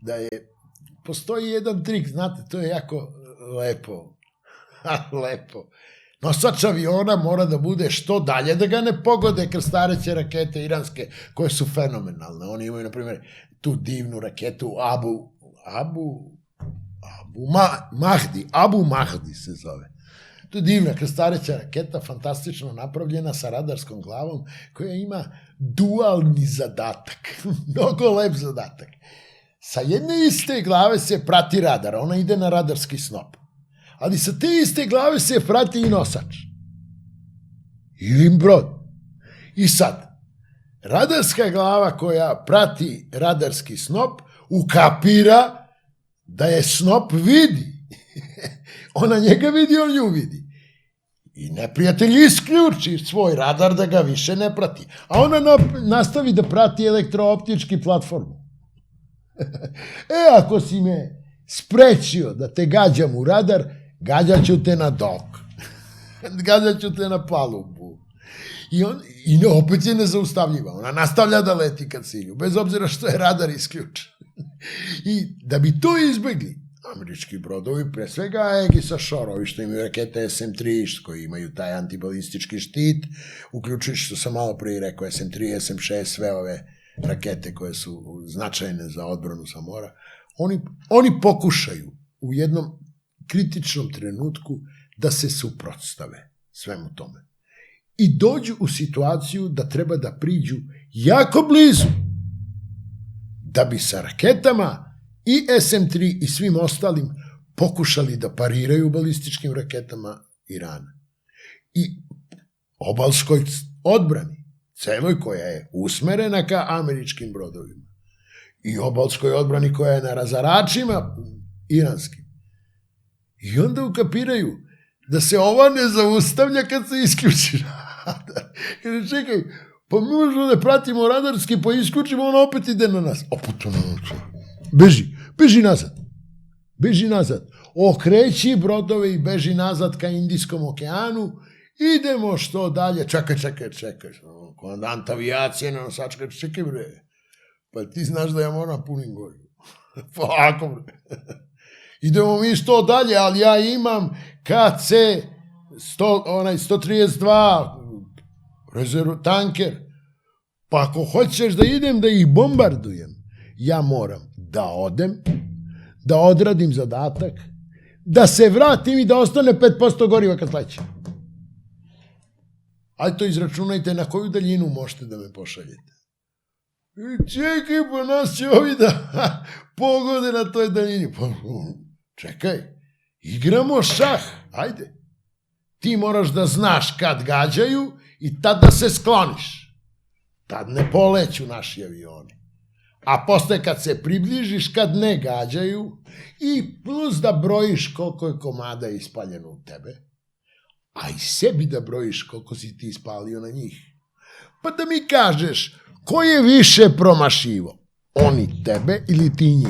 da je, postoji jedan trik, znate, to je jako lepo, lepo. Nosač aviona mora da bude što dalje, da ga ne pogode krstareće rakete iranske, koje su fenomenalne. Oni imaju, na primjer, tu divnu raketu Abu Mahdi se zove. To je divna krstareća raketa, fantastično napravljena sa radarskom glavom, koja ima dualni zadatak, mnogo lep zadatak. Sa jedne iste glave se prati radar, ona ide na radarski snop. Ali sa te iste glave se prati i nosač. Ili brod. I sad, radarska glava koja prati radarski snop ukapira da je snop vidi. Ona njega vidi, on nju vidi. I neprijatelj isključi svoj radar da ga više ne prati. A ona nastavi da prati elektrooptički platformu. Ako si me sprečio da te gađam u radar, gađaću te na dok. Gađaću te na palubu. I opet je nezaustavljiva. Ona nastavlja da leti ka cilju, bez obzira što je radar isključen. I da bi to izbegli, američki brodovi, pre svega Aegis Ashore, ovi što imaju rakete SM-3, koji imaju taj antibalistički štit, uključujući što sam malo prije rekao, SM-3, SM-6, sve ove rakete koje su značajne za odbranu sa mora, oni pokušaju u jednom kritičnom trenutku da se suprotstave svemu tome. I dođu u situaciju da treba da priđu jako blizu, da bi sa raketama i SM-3 i svim ostalim pokušali da pariraju balističkim raketama Irana. I obalskoj odbrani, celoj koja je usmerena ka američkim brodovima, i obalskoj odbrani koja je na razaračima iranskim. I onda ukapiraju da se ova ne zaustavlja kad se isključi radar. Jer čekaj, pa mi možemo da pratimo radarski, pa isključimo, on opet ide na nas. Opet on beži nazad. Okreći brodove i beži nazad ka Indijskom okeanu, idemo što dalje, čekaj, komandant avijacije na nosačka, čekaj bre, pa ti znaš da ja moram punim gorivo. Polako bre. Idemo mi što dalje, ali ja imam KC 132 tanker, pa ako hoćeš da idem da ih bombardujem, ja moram da odem, da odradim zadatak, da se vratim i da ostane 5% goriva kad sleće. Ajde to izračunajte na koju daljinu možete da me pošaljete. Čekaj, pa nas će ovi da pogode na toj daljini. Čekaj, igramo šah, ajde. Ti moraš da znaš kad gađaju i tad da se skloniš. Tad ne poleću naši avioni. A posle kad se približiš, kad ne gađaju, i plus da brojiš koliko je komada ispaljeno u tebe, a i sebi da brojiš koliko si ti ispalio na njih. Pa da mi kažeš, ko je više promašivo? Oni tebe ili ti njih?